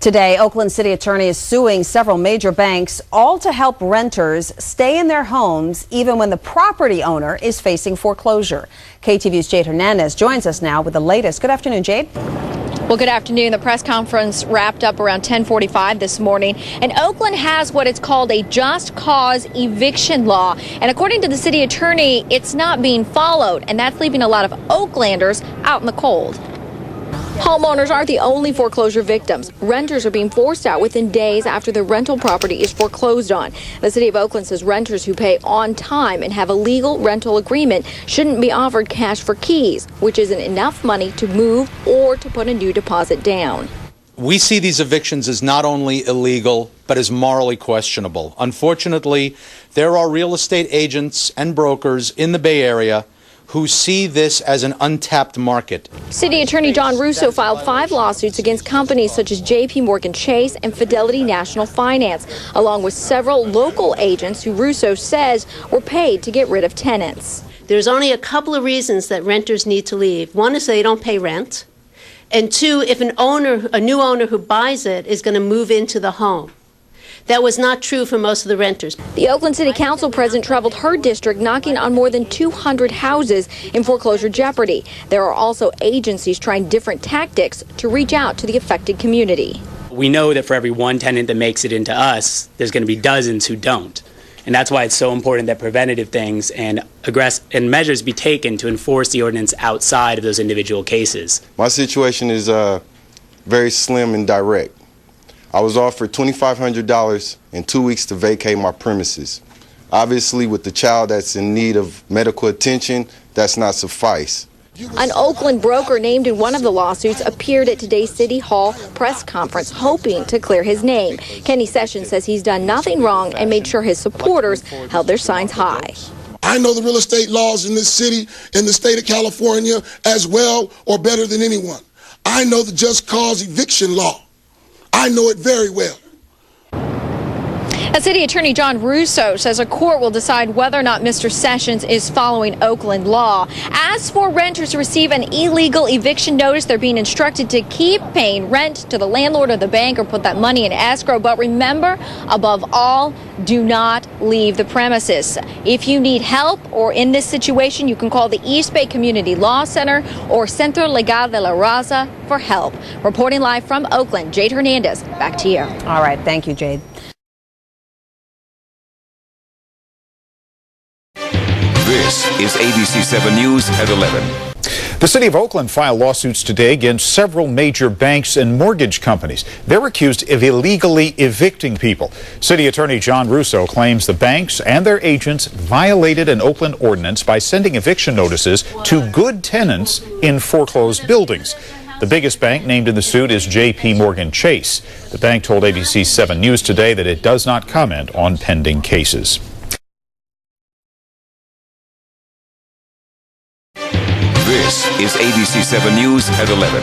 Today, Oakland City Attorney is suing several major banks, all to help renters stay in their homes even when the property owner is facing foreclosure. KTVU's Jade Hernandez joins us now with the latest. Good afternoon, Jade. Well, good afternoon. The press conference wrapped up around 10:45 this morning, and Oakland has what it's called a just cause eviction law. And according to the city attorney, it's not being followed, and that's leaving a lot of Oaklanders out in the cold. Homeowners aren't the only foreclosure victims. Renters are being forced out within days after the rental property is foreclosed on. The city of Oakland says renters who pay on time and have a legal rental agreement shouldn't be offered cash for keys, which isn't enough money to move or to put a new deposit down. We see these evictions as not only illegal, but as morally questionable. Unfortunately, there are real estate agents and brokers in the Bay Area who see this as an untapped market. City Attorney John Russo filed 5 lawsuits against companies such as JP Chase and Fidelity National Finance, along with several local agents who Russo says were paid to get rid of tenants. There's only a couple of reasons that renters need to leave. One is they don't pay rent, and 2, if a new owner who buys it is going to move into the home. That was not true for most of the renters. The Oakland City Council president traveled her district, knocking on more than 200 houses in foreclosure jeopardy. There are also agencies trying different tactics to reach out to the affected community. We know that for every one tenant that makes it into us, there's going to be dozens who don't. And that's why it's so important that preventative things and measures be taken to enforce the ordinance outside of those individual cases. My situation is very slim and direct. I was offered $2,500 in 2 weeks to vacate my premises. Obviously, with the child that's in need of medical attention, that's not suffice. An Oakland broker named in one of the lawsuits appeared at today's City Hall press conference, hoping to clear his name. Kenny Sessions says he's done nothing wrong and made sure his supporters held their signs high. I know the real estate laws in this city, in the state of California, as well or better than anyone. I know the just cause eviction law. I know it very well. City Attorney John Russo says a court will decide whether or not Mr. Sessions is following Oakland law. As for renters who receive an illegal eviction notice, they're being instructed to keep paying rent to the landlord or the bank or put that money in escrow. But remember, above all, do not leave the premises. If you need help or in this situation, you can call the East Bay Community Law Center or Centro Legal de la Raza for help. Reporting live from Oakland, Jade Hernandez, back to you. All right. Thank you, Jade. This is ABC 7 News at 11. The city of Oakland filed lawsuits today against several major banks and mortgage companies. They're accused of illegally evicting people. City Attorney John Russo claims the banks and their agents violated an Oakland ordinance by sending eviction notices to good tenants in foreclosed buildings. The biggest bank named in the suit is JP Chase. The bank told ABC 7 News today that it does not comment on pending cases. This is ABC 7 News at 11.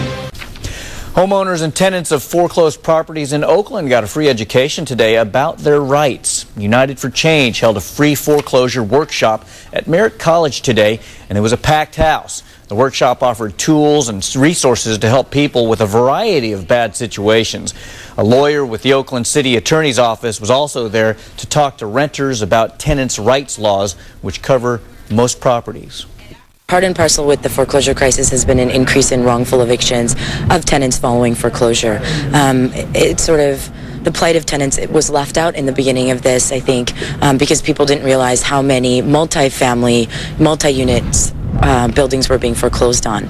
Homeowners and tenants of foreclosed properties in Oakland got a free education today about their rights. United for Change held a free foreclosure workshop at Merritt College today, and it was a packed house. The workshop offered tools and resources to help people with a variety of bad situations. A lawyer with the Oakland City Attorney's Office was also there to talk to renters about tenants' rights laws, which cover most properties. Part and parcel with the foreclosure crisis has been an increase in wrongful evictions of tenants following foreclosure. It's sort of the plight of tenants. It was left out in the beginning of this, I think, because people didn't realize how many multi-family, multi-units buildings were being foreclosed on.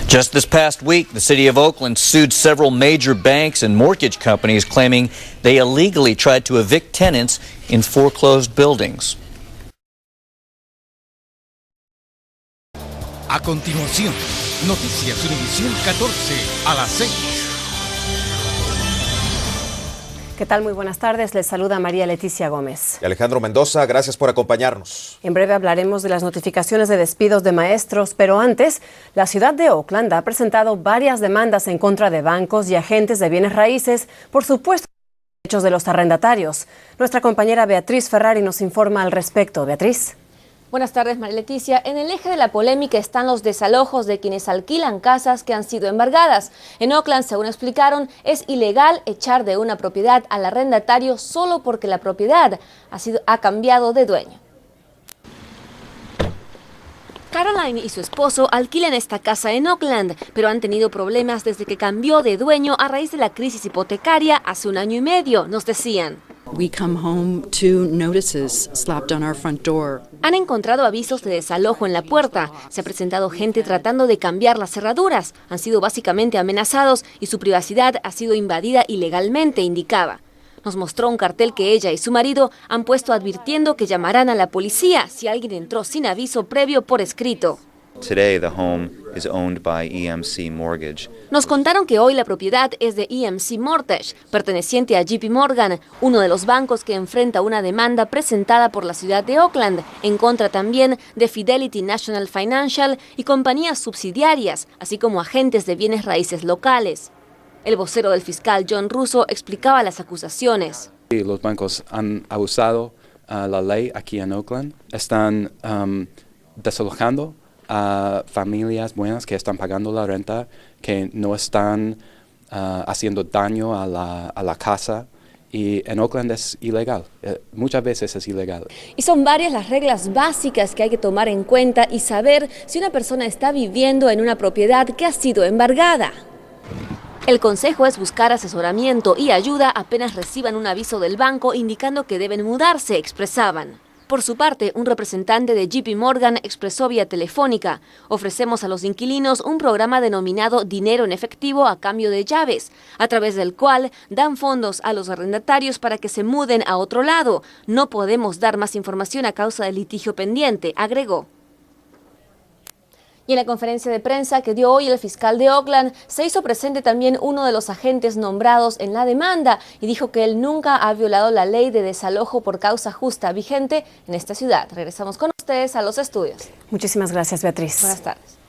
Just this past week, the city of Oakland sued several major banks and mortgage companies claiming they illegally tried to evict tenants in foreclosed buildings. A continuación, Noticias Univisión 14 a las 6. ¿Qué tal? Muy buenas tardes. Les saluda María Leticia Gómez. Y Alejandro Mendoza, gracias por acompañarnos. En breve hablaremos de las notificaciones de despidos de maestros, pero antes, la ciudad de Oakland ha presentado varias demandas en contra de bancos y agentes de bienes raíces por supuestos derechos de los arrendatarios. Nuestra compañera Beatriz Ferrari nos informa al respecto. Beatriz. Buenas tardes, María Leticia. En el eje de la polémica están los desalojos de quienes alquilan casas que han sido embargadas. En Oakland, según explicaron, es ilegal echar de una propiedad al arrendatario solo porque la propiedad ha cambiado de dueño. Caroline y su esposo alquilan esta casa en Oakland, pero han tenido problemas desde que cambió de dueño a raíz de la crisis hipotecaria hace 1 año y medio, nos decían. We come home to notices slapped on our front door. Han encontrado avisos de desalojo en la puerta. Se ha presentado gente tratando de cambiar las cerraduras. Han sido básicamente amenazados y su privacidad ha sido invadida ilegalmente, indicaba. Nos mostró un cartel que ella y su marido han puesto advirtiendo que llamarán a la policía si alguien entró sin aviso previo por escrito. Today, the home is owned by EMC Mortgage. Nos contaron que hoy la propiedad es de EMC Mortgage, perteneciente a JP Morgan, uno de los bancos que enfrenta una demanda presentada por la ciudad de Oakland, en contra también de Fidelity National Financial y compañías subsidiarias, así como agentes de bienes raíces locales. El vocero del fiscal John Russo explicaba las acusaciones. Los bancos han abusado la ley aquí en Oakland, están desalojando a familias buenas que están pagando la renta, que no están haciendo daño a la casa. Y en Oakland es ilegal, muchas veces es ilegal. Y son varias las reglas básicas que hay que tomar en cuenta y saber si una persona está viviendo en una propiedad que ha sido embargada. El consejo es buscar asesoramiento y ayuda apenas reciban un aviso del banco indicando que deben mudarse, expresaban. Por su parte, un representante de JP Morgan expresó vía telefónica: ofrecemos a los inquilinos un programa denominado dinero en efectivo a cambio de llaves, a través del cual dan fondos a los arrendatarios para que se muden a otro lado. No podemos dar más información a causa del litigio pendiente, agregó. Y en la conferencia de prensa que dio hoy el fiscal de Oakland, se hizo presente también uno de los agentes nombrados en la demanda y dijo que él nunca ha violado la ley de desalojo por causa justa vigente en esta ciudad. Regresamos con ustedes a los estudios. Muchísimas gracias, Beatriz. Buenas tardes.